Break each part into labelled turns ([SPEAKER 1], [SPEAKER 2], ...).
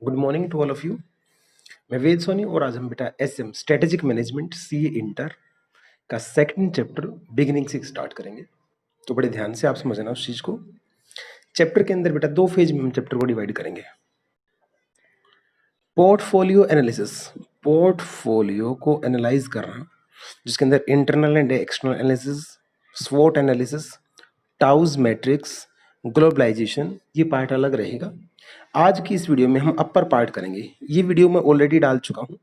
[SPEAKER 1] Good morning to all of you. मैं वेद सोनी और आज हम बेटा SM strategic management CA inter का सेकंड चैप्टर बिगिनिंग से स्टार्ट करेंगे। तो बड़े ध्यान से आप समझना उस चीज को। चैप्टर के अंदर बेटा दो फेज में हम चैप्टर को डिवाइड करेंगे। पोर्टफोलियो एनालिसिस, पोर्टफोलियो को एनालाइज करना, जिसके अंदर इंटरनल एंड एक्सटर्नल एनालिसिस, स्वॉट एनालिसिस, टाउज मैट्रिक्स, ग्लोबलाइजेशन, ये पार्ट अलग रहेगा। आज की इस वीडियो में हम अपर पार्ट करेंगे। ये वीडियो मैं ऑलरेडी डाल चुका हूँ,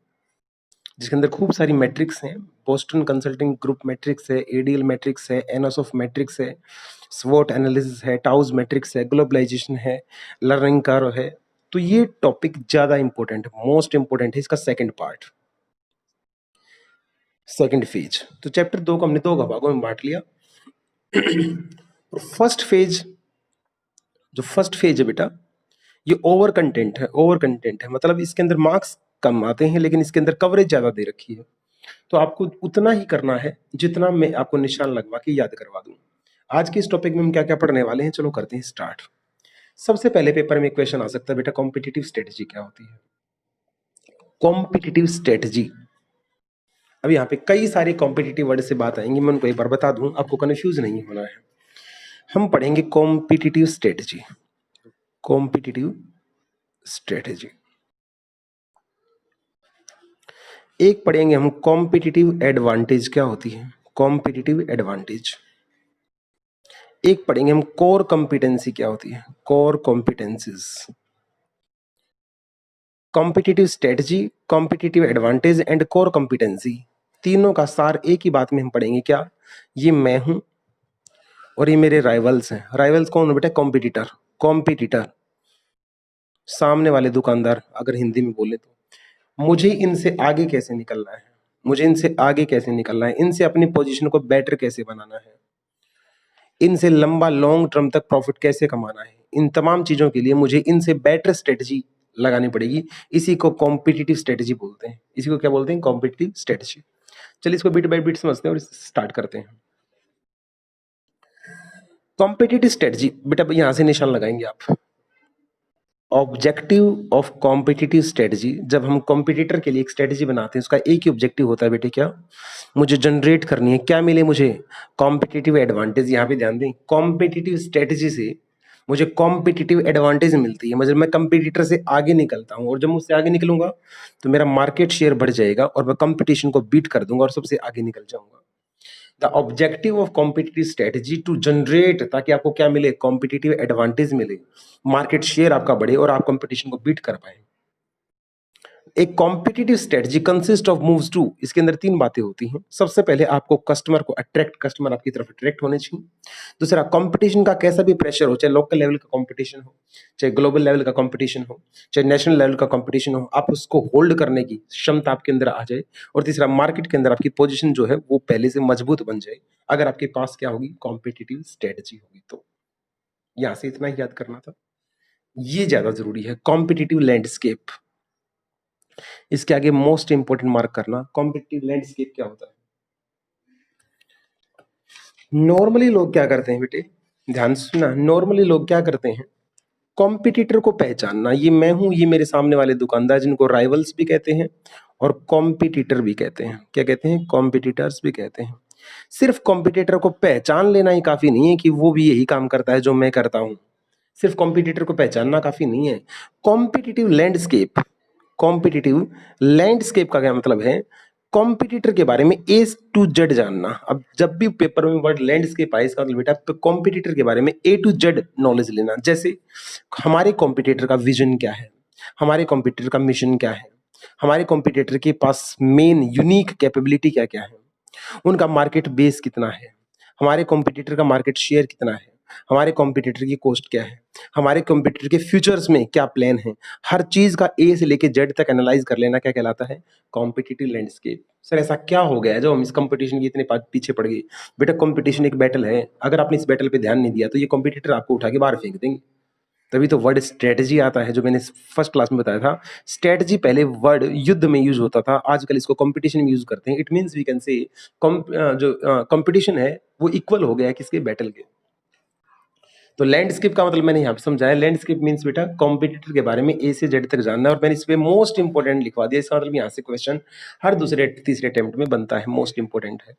[SPEAKER 1] जिसके अंदर खूब सारी मैट्रिक्स हैं। बोस्टन कंसल्टिंग ग्रुप मैट्रिक्स है, एडीएल मैट्रिक्स है, एनोसॉफ मैट्रिक्स है, स्वॉट एनालिसिस है, टाउज मैट्रिक्स है, ग्लोबलाइजेशन है, लर्निंग कर्व है। तो ये टॉपिक ज्यादा इंपॉर्टेंट है, मोस्ट इंपॉर्टेंट है इसका सेकंड पार्ट, सेकंड फेज। तो चैप्टर 2 को हमने दो भागों में बांट लिया। फर्स्ट फेज, जो फर्स्ट फेज है बेटा, ये ओवर कंटेंट है। ओवर कंटेंट है मतलब इसके अंदर मार्क्स कम आते हैं, लेकिन इसके अंदर कवरेज ज्यादा दे रखी है। तो आपको उतना ही करना है जितना मैं आपको निशान लगवा के याद करवा दूं। आज के इस टॉपिक में हम क्या क्या पढ़ने वाले हैं, चलो करते हैं स्टार्ट। सबसे पहले पेपर में क्वेश्चन आ सकता है बेटा, कॉम्पिटिटिव स्ट्रेटजी क्या होती है। कॉम्पिटिटिव स्ट्रेटजी, अब यहाँ पे कई सारे कॉम्पिटिटिव वर्ड से बात आएंगी, मैं उनको एक बार बता दूं, आपको कंफ्यूज नहीं होना है। हम पढ़ेंगे कॉम्पिटिटिव स्ट्रेटजी, कॉम्पिटिटिव स्ट्रेटजी। एक पढ़ेंगे हम कॉम्पिटिटिव एडवांटेज क्या होती है, कॉम्पिटिटिव एडवांटेज। एक पढ़ेंगे हम कोर कॉम्पिटेंसी क्या होती है, core competencies. Competitive strategy, competitive advantage and core competency, तीनों का सार एक ही बात में हम पढ़ेंगे। क्या, ये मैं हूं और ये मेरे राइवल्स हैं। राइवल्स कौन है बेटा, कॉम्पिटिटर। कॉम्पिटिटर सामने वाले दुकानदार, अगर हिंदी में बोले तो। मुझे इनसे आगे कैसे निकलना है, मुझे इनसे आगे कैसे निकलना है, इनसे अपनी पोजीशन को बेटर कैसे बनाना है, इनसे लंबा लॉन्ग टर्म तक प्रॉफिट कैसे कमाना है, इन तमाम चीजों के लिए मुझे इनसे बेटर स्ट्रेटजी लगानी पड़ेगी। इसी को कॉम्पिटिटिव स्ट्रेटजी बोलते हैं। इसी को क्या बोलते हैं, कॉम्पिटिटिव स्ट्रेटजी। चलिए इसको बिट बाय बिट समझते हैं और स्टार्ट करते हैं। कॉम्पिटिटिव स्ट्रेटजी बेटा यहां से निशान लगाएंगे आप। ऑब्जेक्टिव ऑफ कॉम्पिटिटिव स्ट्रेटजी, जब हम कॉम्पिटिटर के लिए एक स्ट्रेटजी बनाते हैं, उसका एक ही ऑब्जेक्टिव होता है बेटे, क्या, मुझे जनरेट करनी है, क्या मिले मुझे, कॉम्पिटिटिव एडवांटेज। यहाँ पे ध्यान दें, कॉम्पिटिटिव स्ट्रेटजी से मुझे कॉम्पिटिटिव एडवांटेज मिलती है। मतलब मैं कंपटीटर से आगे निकलता हूँ, और जब मुझसे आगे निकलूंगा तो मेरा मार्केट शेयर बढ़ जाएगा और मैं कंपटीशन को बीट कर दूंगा और सबसे आगे निकल जाऊंगा। The objective of competitive strategy to generate, ताकि आपको क्या मिले, कॉम्पिटिटिव एडवांटेज मिले, मार्केट शेयर आपका बढ़े और आप कंपटीशन को बीट कर पाए। एक competitive strategy consist of moves to, इसके अंदर तीन बातें होती हैं। सबसे पहले आपको कस्टमर को अट्रैक्ट, कस्टमर आपकी तरफ अट्रैक्ट होने चाहिए। दूसरा, कंपटीशन का कैसा भी प्रेशर हो, चाहे लोकल लेवल का कंपटीशन हो, चाहे ग्लोबल लेवल का कंपटीशन हो, चाहे नेशनल लेवल का कंपटीशन हो, आप उसको होल्ड करने की क्षमता आपके अंदर आ जाए। और तीसरा, मार्केट के अंदर आपकी पोजीशन जो है वो पहले से मजबूत बन जाए, अगर आपके पास क्या होगी, कॉम्पिटिटिव स्ट्रेटजी होगी। तो यहां से इतना ही याद करना था, ये ज्यादा जरूरी है। कॉम्पिटिटिव लैंडस्केप, इसके आगे मोस्ट इंपोर्टेंट मार्क करना, कॉम्पिटिटिव लैंडस्केप क्या होता है। नॉर्मली लोग क्या करते हैं बेटे, ध्यान से सुनना, नॉर्मली लोग क्या करते हैं, कॉम्पिटिटर को पहचानना, ये मैं हूं, ये मेरे सामने वाले दुकानदार, जिनको राइवल्स भी कहते हैं और कॉम्पिटिटर भी कहते हैं। क्या कहते हैं, कॉम्पिटिटर्स भी कहते हैं। सिर्फ कॉम्पिटिटर को पहचान लेना ही काफी नहीं है कि वो भी यही काम करता है जो मैं करता हूं। सिर्फ कॉम्पिटिटर को पहचानना काफी नहीं है। कॉम्पिटिटिव लैंडस्केप, कॉम्पिटिटिव लैंडस्केप का क्या मतलब है, कॉम्पिटिटर के बारे में ए टू जेड जानना। अब जब भी पेपर में वर्ड लैंडस्केप आए, इसका मतलब बेटा कॉम्पिटिटर के बारे में ए टू जेड नॉलेज लेना। जैसे हमारे कॉम्पिटिटर का विजन क्या है, हमारे कॉम्पिटिटर का मिशन क्या है, हमारे कॉम्पिटिटर के पास मेन यूनिक कैपेबिलिटी क्या क्या है, उनका मार्केट बेस कितना है, हमारे कॉम्पिटिटर का मार्केट शेयर कितना है, हमारे कॉम्पिटिटर की कॉस्ट क्या है, हमारे कॉम्पिटिटर के फ्यूचर्स में क्या प्लान है। हर चीज का ए से लेके जेड तक एनालाइज कर लेना क्या कहलाता है, कॉम्पिटिटिव लैंडस्केप। सर ऐसा क्या हो गया है जो हम इस कंपटीशन के इतने पीछे पड़ गए। बेटा कंपटीशन एक बैटल है, अगर आपने इस बैटल पे ध्यान नहीं दिया तो ये कंपटीटर आपको उठा के बाहर फेंक देंगे। तभी तो वर्ड स्ट्रेटजी आता है, जो मैंने फर्स्ट क्लास में बताया था। स्ट्रेटजी पहले वर्ड युद्ध में यूज होता था, आजकल इसको कंपटीशन में यूज करते हैं। इट मींस वी कैन से जो कंपटीशन है वो इक्वल हो गया है किसके, बैटल के। तो लैंडस्केप का मतलब मैंने यहाँ पे समझाया, लैंडस्केप मीन्स बेटा कॉम्पिटिटर के बारे में ए से जेड तक जानना है, और मैंने इस पे मोस्ट इंपोर्टेंट लिखवा दिया। इसका मतलब यहाँ से क्वेश्चन हर दूसरे तीसरे अटेम्प्ट में बनता है, मोस्ट इंपोर्टेंट है।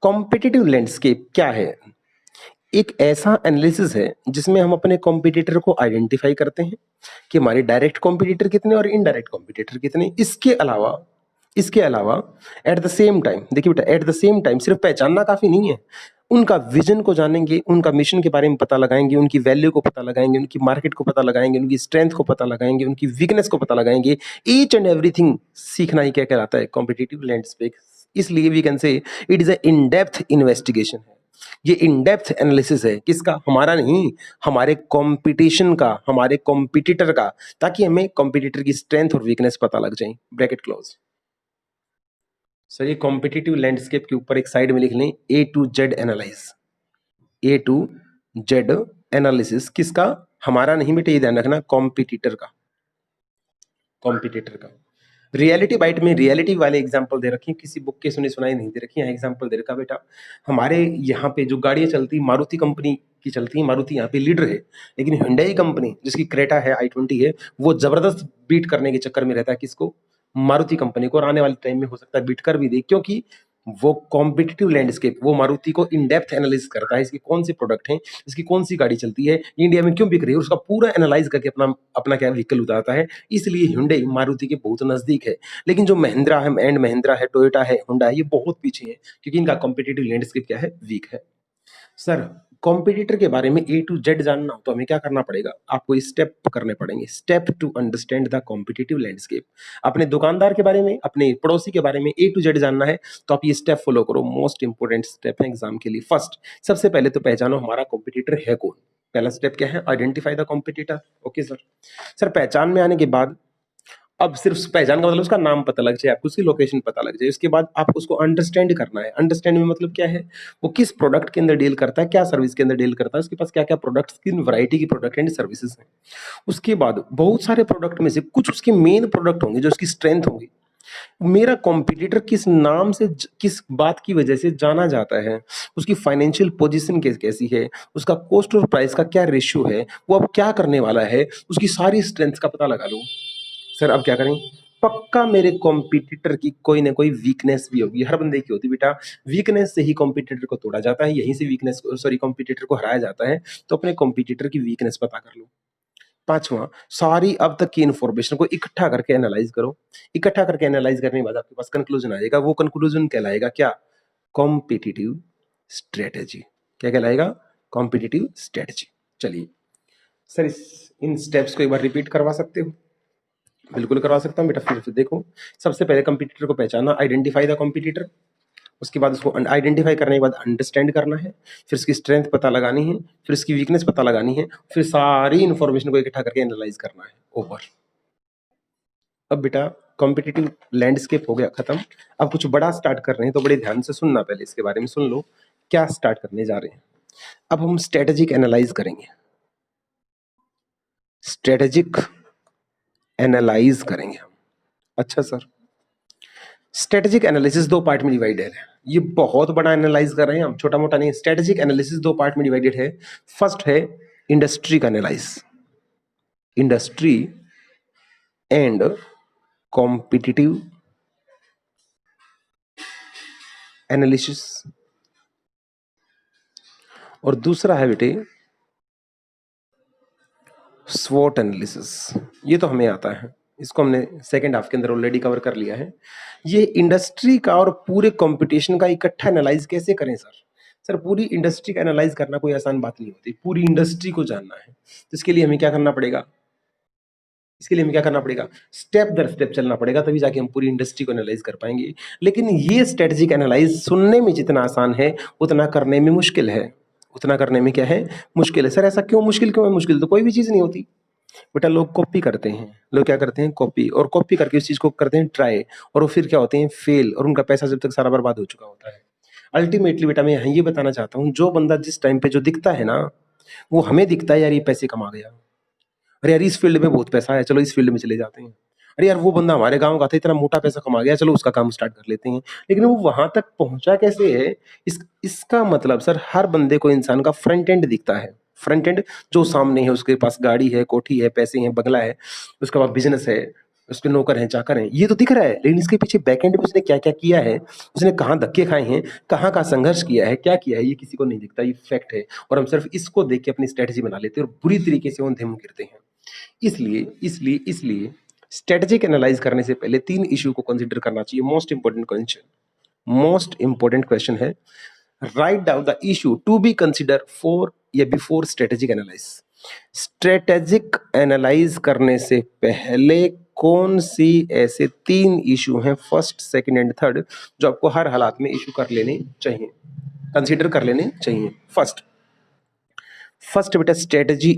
[SPEAKER 1] कॉम्पिटिटिव लैंडस्केप क्या है? एक ऐसा एनालिसिस है जिसमें हम अपने कॉम्पिटिटर को आइडेंटिफाई करते हैं कि हमारे डायरेक्ट कॉम्पिटिटर कितने और इनडायरेक्ट कॉम्पिटिटर कितने। इसके अलावा एट द सेम टाइम, देखिए बेटा, एट द सेम टाइम सिर्फ पहचानना काफी नहीं है, उनका विजन को जानेंगे, उनका मिशन के बारे में पता लगाएंगे, उनकी वैल्यू को पता लगाएंगे, उनकी मार्केट को पता लगाएंगे, उनकी स्ट्रेंथ को पता लगाएंगे, उनकी वीकनेस को पता लगाएंगे। ईच एंड एवरीथिंग सीखना ही क्या कहलाता है? Competitive landscape. इसलिए we can say it is a in depth investigation है। ये इन डेप्थ एनालिसिस है, किसका? हमारा नहीं, हमारे कंपटीशन का, हमारे कॉम्पिटिटर का, ताकि हमें कॉम्पिटिटर की स्ट्रेंथ और वीकनेस पता लग जाए। Bracket close. सर ये कॉम्पिटिटिव लैंडस्केप के ऊपर एक साइड में लिख लें A to Z analyse. A to Z analysis किसका? हमारा नहीं बेटे, ये ध्यान रखना, कॉम्पिटिटर का, कॉम्पिटिटर का। रियलिटी बाइट में रियलिटी वाले एग्जांपल दे रखी, किसी बुक के सुनी सुनाई नहीं दे रखी, यहाँ एग्जांपल दे रखा बेटा। हमारे यहाँ पे जो गाड़ियां चलती, मारुति कंपनी की चलती है, मारुति यहाँ पे लीडर है, लेकिन हुंडई कंपनी जिसकी क्रेटा है, i20 है, वो जबरदस्त बीट करने के चक्कर में रहता है किसको? मारुति कंपनी को। और आने वाले टाइम में हो सकता है बीट कर भी दे, क्योंकि वो कॉम्पिटिटिव लैंडस्केप, वो मारुति को इन डेप्थ एनालिसिस करता है, इसके कौन से प्रोडक्ट हैं, इसकी कौन सी गाड़ी चलती है, इंडिया में क्यों बिक रही है, उसका पूरा एनालाइज करके अपना अपना क्या व्हीकल उतारता है। इसलिए हुंडई मारुति के बहुत नजदीक है। लेकिन जो महिंद्रा है, एंड महिंद्रा है, टोयोटा है, होंडा है, ये बहुत पीछे है, क्योंकि इनका कॉम्पिटिटिव लैंडस्केप क्या है? वीक है। सर कॉम्पिटिटर के बारे में ए टू जेड जानना हो तो हमें क्या करना पड़ेगा? आपको स्टेप करने पड़ेंगे, step to understand the competitive landscape. अपने दुकानदार के बारे में, अपने पड़ोसी के बारे में ए टू जेड जानना है तो आप ये स्टेप फॉलो करो, मोस्ट इंपोर्टेंट स्टेप है एग्जाम के लिए। फर्स्ट, सबसे पहले तो पहचानो हमारा कॉम्पिटिटर है कौन। पहला स्टेप क्या है? Identify the competitor. Okay sir. Sir पहचान में आने के बाद, अब सिर्फ पहचान का मतलब उसका नाम पता लग जाए, आपको उसकी लोकेशन पता लग जाए, उसके बाद आपको उसको अंडरस्टैंड करना है। अंडरस्टैंड में मतलब क्या है? वो किस प्रोडक्ट के अंदर डील करता है, क्या सर्विस के अंदर डील करता है, उसके पास क्या क्या प्रोडक्ट्स, किन वैरायटी की प्रोडक्ट एंड सर्विसेज हैं। उसके बाद बहुत सारे प्रोडक्ट में से कुछ उसके मेन प्रोडक्ट होंगे जो उसकी स्ट्रेंथ होंगी। मेरा कॉम्पिटिटर किस नाम से, किस बात की वजह से जाना जाता है, उसकी फाइनेंशियल पोजीशन कैसी है, उसका कॉस्ट और प्राइस का क्या रेशियो है, वो अब क्या करने वाला है, उसकी सारी स्ट्रेंथ का पता लगा लो। सर अब क्या करें? पक्का मेरे कॉम्पिटिटर की कोई ना कोई वीकनेस भी होगी, हर बंदे की होती बेटा। वीकनेस से ही कॉम्पिटिटर को तोड़ा जाता है, यहीं से वीकनेस, सॉरी, कॉम्पिटिटर को हराया जाता है। तो अपने कॉम्पिटिटर की वीकनेस पता कर लो। पांचवा, सारी अब तक की इंफॉर्मेशन को इकट्ठा करके एनालाइज करो। इकट्ठा करके एनालाइज करने के बाद आपके पास कंक्लूजन आएगा, वो कंक्लूजन कहलाएगा क्या? Competitive strategy. क्या कहलाएगा? Competitive strategy. चलिए सर, इन स्टेप्स को एक बार रिपीट करवा सकते हो? बिल्कुल करवा सकता हूँ बेटा, फिर से देखो। सबसे पहले कंपटीटर को पहचानना, आइडेंटिफाई द कंपटीटर। उसके बाद उसको आइडेंटिफाई करने के बाद अंडरस्टैंड करना है, फिर उसकी स्ट्रेंथ पता लगानी है, फिर उसकी वीकनेस पता लगानी है, फिर सारी इंफॉर्मेशन को इकट्ठा करके एनालाइज करना है। ओवर। अब बेटा कॉम्पिटिटिव लैंडस्केप हो गया खत्म। अब कुछ बड़ा स्टार्ट कर रहे हैं, तो बड़े ध्यान से सुनना, पहले इसके बारे में सुन लो क्या स्टार्ट करने जा रहे हैं। अब हम स्ट्रेटेजिक एनालाइज करेंगे, स्ट्रेटेजिक एनालाइज करेंगे हम। अच्छा सर, स्ट्रेटेजिक एनालिसिस दो पार्ट में डिवाइडेड है। ये बहुत बड़ा एनालाइज कर रहे हैं हम, छोटा मोटा नहीं। स्ट्रेटेजिक एनालिसिस दो पार्ट में डिवाइडेड है। फर्स्ट है इंडस्ट्री का analyse, industry and competitive analysis, और दूसरा है बेटे स्वॉट एनालिसिस। ये तो हमें आता है, इसको हमने सेकेंड हाफ के अंदर ऑलरेडी कवर कर लिया है। ये इंडस्ट्री का और पूरे कंपटीशन का इकट्ठा एनालाइज कैसे करें सर? सर पूरी इंडस्ट्री का एनालाइज करना कोई आसान बात नहीं होती, पूरी इंडस्ट्री को जानना है। तो इसके लिए हमें क्या करना पड़ेगा? स्टेप दर स्टेप चलना पड़ेगा, तभी जाके हम पूरी इंडस्ट्री को एनालाइज कर पाएंगे। लेकिन ये स्ट्रेटेजिक एनालाइज सुनने में जितना आसान है, उतना करने में मुश्किल है। उतना करने में क्या है? मुश्किल है। सर ऐसा क्यों? मुश्किल क्यों है? मुश्किल तो कोई भी चीज नहीं होती बेटा। लोग कॉपी करते हैं, लोग क्या करते हैं? कॉपी, और कॉपी करके उस चीज को करते हैं ट्राई, और वो फिर क्या होते हैं? फेल, और उनका पैसा जब तक सारा बर्बाद हो चुका होता है। अल्टीमेटली बेटा मैं यहाँ ये बताना चाहता हूँ, जो बंदा जिस टाइम पे जो दिखता है ना, वो हमें दिखता है यार ये पैसे कमा गया, अरे यार इस फील्ड में बहुत पैसा है, चलो इस फील्ड में चले जाते हैं। अरे यार वो बंदा हमारे गांव का था, इतना मोटा पैसा कमा गया, चलो उसका काम स्टार्ट कर लेते हैं। लेकिन वो वहां तक पहुंचा कैसे है? इसका मतलब सर हर बंदे को इंसान का फ्रंट एंड दिखता है। फ्रंट एंड जो सामने है, उसके पास गाड़ी है, कोठी है, पैसे हैं, बंगला है, उसके पास बिजनेस है, उसके नौकर हैं, चाकर हैं, ये तो दिख रहा है, लेकिन इसके पीछे बैक एंड में उसने क्या क्या किया है, उसने कहाँ धक्के खाए हैं, कहाँ कहाँ संघर्ष किया है, क्या किया है, ये किसी को नहीं दिखता, ये फैक्ट है। और हम सिर्फ इसको देख के अपनी स्ट्रेटेजी बना लेते हैं और बुरी तरीके से उन मुंह गिरते हैं। इसलिए स्ट्रेटेजिक एनालाइज करने से पहले 3 इश्यू को कंसीडर करना चाहिए। मोस्ट इंपॉर्टेंट क्वेश्चन है, write down the issue to be consider for या before strategic analyse. Strategic analyse करने से पहले कौन सी ऐसे 3 इश्यू हैं, फर्स्ट, सेकंड एंड थर्ड, जो आपको हर हालात में इश्यू कर लेने चाहिए, कंसीडर कर लेने चाहिए। फर्स्ट बेटा, स्ट्रेटेजी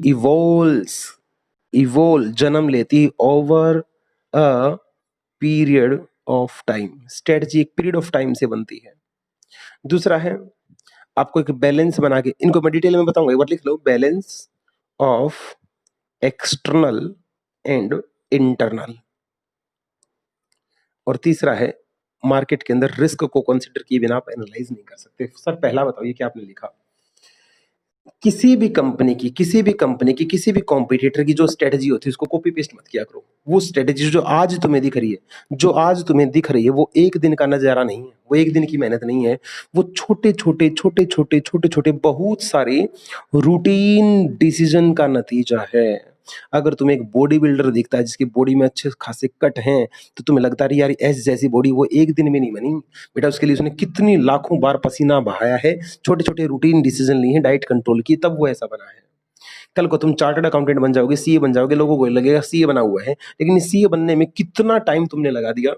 [SPEAKER 1] इवोल्व जन्म लेती over a period of time. Strategy एक पीरियड ऑफ टाइम से बनती है। दूसरा है, आपको एक बैलेंस बना के, इनको मैं डिटेल में बताऊंगा, एक बार लिख लो, balance of external and internal. और तीसरा है, मार्केट के अंदर रिस्क को कंसीडर किए बिना आप एनालाइज नहीं कर सकते। सर पहला बताओ, ये क्या आपने लिखा? किसी भी कंपनी की किसी भी कॉम्पिटिटर की जो स्ट्रेटजी होती है उसको कॉपी पेस्ट मत किया करो। वो स्ट्रेटजी जो आज तुम्हें दिख रही है वो एक दिन का नजारा नहीं है, वो एक दिन की मेहनत नहीं है, वो छोटे छोटे बहुत सारे रूटीन डिसीजन का नतीजा है। अगर तुम्हें एक बॉडी बिल्डर दिखता है जिसकी बॉडी में अच्छे खासे कट हैं, तो तुम्हें लगता है यार ऐसी जैसी बॉडी वो एक दिन में नहीं बनी बेटा, उसके लिए उसने कितनी लाखों बार पसीना बहाया है, छोटे छोटे रूटीन डिसीजन लिए हैं, डाइट कंट्रोल की, तब वो ऐसा बना है। कल को तुम चार्टर्ड अकाउंटेंट बन जाओगे, सीए बन जाओगे, लोगों को लगेगा सीए बना हुआ है, लेकिन सीए बनने में कितना टाइम तुमने लगा दिया,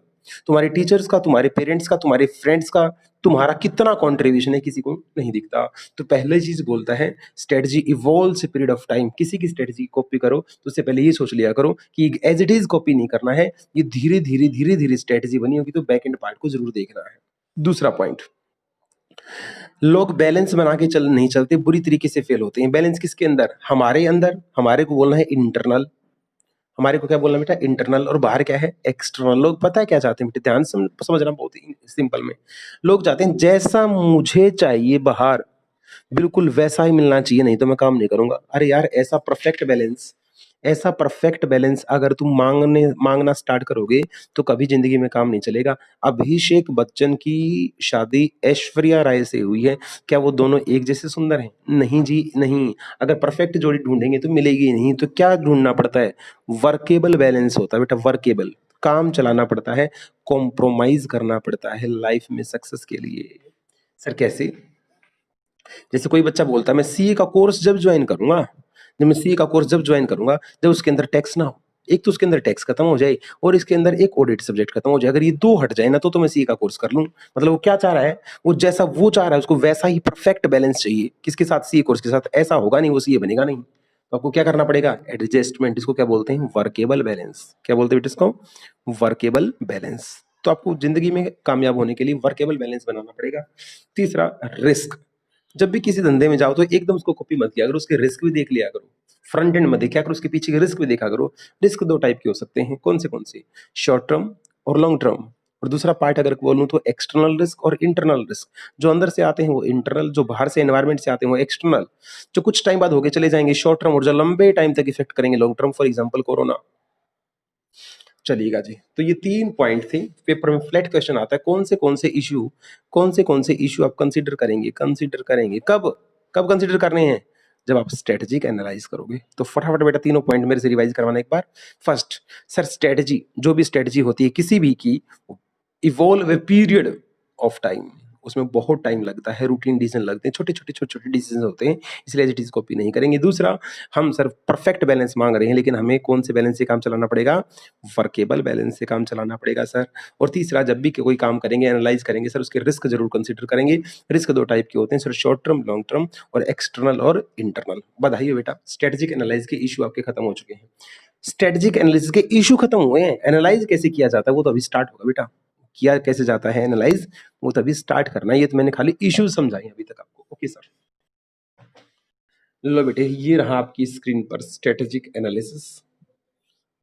[SPEAKER 1] तुम्हारे टीचर्स का, तुम्हारे पेरेंट्स का, तुम्हारे फ्रेंड्स का, तुम्हारा कितना कंट्रीब्यूशन है, किसी को नहीं दिखता। तो पहले चीज बोलता है, strategy evolves period of time. किसी की स्ट्रेटजी कॉपी करो तो उससे पहले ये सोच लिया करो कि एज इट इज कॉपी नहीं करना है, ये धीरे धीरे स्ट्रेटजी बनी होगी, तो बैक एंड पार्ट को जरूर देखना है। दूसरा पॉइंट, लोग बैलेंस बना के नहीं चलते, बुरी तरीके से फेल होते हैं। बैलेंस किसके अंदर? हमारे अंदर। हमारे को बोलना है इंटरनल, हमारे को क्या बोलना बेटा? इंटरनल। और बाहर क्या है? एक्सटर्नल। लोग पता है क्या चाहते हैं बेटा? ध्यान से समझना, बहुत ही सिंपल में। लोग चाहते हैं जैसा मुझे चाहिए बाहर बिल्कुल वैसा ही मिलना चाहिए, नहीं तो मैं काम नहीं करूंगा। अरे यार, ऐसा परफेक्ट बैलेंस अगर तुम मांगना स्टार्ट करोगे तो कभी जिंदगी में काम नहीं चलेगा। अभिषेक बच्चन की शादी ऐश्वर्या राय से हुई है, क्या वो दोनों एक जैसे सुंदर हैं? नहीं जी नहीं। अगर परफेक्ट जोड़ी ढूंढेंगे तो मिलेगी ही नहीं। तो क्या ढूंढना पड़ता है? वर्केबल बैलेंस होता है बेटा, वर्केबल। काम चलाना पड़ता है, कॉम्प्रोमाइज करना पड़ता है लाइफ में सक्सेस के लिए। सर कैसे? जैसे कोई बच्चा बोलता है मैं सीए का कोर्स जब ज्वाइन करूंगा, जब उसके अंदर टैक्स ना हो। एक तो उसके अंदर टैक्स खत्म हो जाए और इसके अंदर एक ऑडिट सब्जेक्ट खत्म हो जाए। अगर ये दो हट जाए ना तो मैं सीए का कोर्स कर लूं। मतलब वो क्या चाह रहा है? वो जैसा वो चाह रहा है उसको वैसा ही परफेक्ट बैलेंस चाहिए। किसके साथ? सीए कोर्स के साथ। ऐसा होगा नहीं, वो सीए बनेगा नहीं। तो आपको क्या करना पड़ेगा? एडजस्टमेंट। इसको क्या बोलते हैं? Workable balance. क्या बोलते हैं बेटा इसको? Workable balance. तो आपको जिंदगी में कामयाब होने के लिए वर्केबल बैलेंस बनाना पड़ेगा। तीसरा, रिस्क। जब भी किसी धंधे में जाओ तो एकदम उसको कॉपी मत किया करो, उसके रिस्क भी देख लिया करो। फ्रंट एंड मत देखा करो, उसके पीछे के रिस्क भी देखा करो। रिस्क दो टाइप के हो सकते हैं। कौन से? शॉर्ट टर्म और लॉन्ग टर्म। और दूसरा पार्ट अगर बोलूं तो एक्सटर्नल रिस्क और इंटरनल रिस्क। जो अंदर से आते हैं वो इंटरनल, जो बाहर से एनवायरमेंट से आते हैं वो एक्सटर्नल, जो कुछ टाइम बाद होके चले जाएंगे शॉर्ट टर्म, और जो लंबे टाइम तक इफेक्ट करेंगे long term. For example corona. चलिएगा जी, तो ये 3 पॉइंट थे। पेपर में फ्लैट क्वेश्चन आता है, कौन से इश्यू आप कंसीडर करेंगे कब कंसीडर करने हैं? जब आप स्ट्रेटेजिक एनालाइज करोगे। तो फटाफट बेटा तीनों पॉइंट मेरे से रिवाइज करवाना एक बार। फर्स्ट, सर स्ट्रेटेजी, जो भी स्ट्रेटेजी होती है किसी भी की, evolve A period of time, उसमें बहुत टाइम लगता है, रूटीन डिसीजन लगते हैं, छोटे डिसीजन होते हैं, इसलिए एज इट इज कॉपी नहीं करेंगे। दूसरा, हम सर परफेक्ट बैलेंस मांग रहे हैं, लेकिन हमें कौन से बैलेंस से काम चलाना पड़ेगा? वर्केबल बैलेंस से काम चलाना पड़ेगा सर। और तीसरा, जब भी कोई काम करेंगे, एनालाइज करेंगे सर, उसके रिस्क जरूर कंसिडर करेंगे। रिस्क 2 टाइप के होते हैं sir, short term, long term, और एक्सटर्नल और इंटरनल। बधाई हो बेटा, स्ट्रेटेजिक एनालाइज के इशू आपके खत्म हो चुके हैं। स्ट्रेटेजिक एनालिसिस के इशू खत्म हुए हैं, एनालाइज कैसे किया जाता है वो तो अभी स्टार्ट होगा बेटा। किया कैसे जाता है एनालाइज, वो तभी स्टार्ट करना है। ये तो मैंने खाली इश्यूज समझाए अभी तक आपको। ओके सर, लो बेटे, ये रहा आपकी स्क्रीन पर स्ट्रेटेजिक एनालिसिस।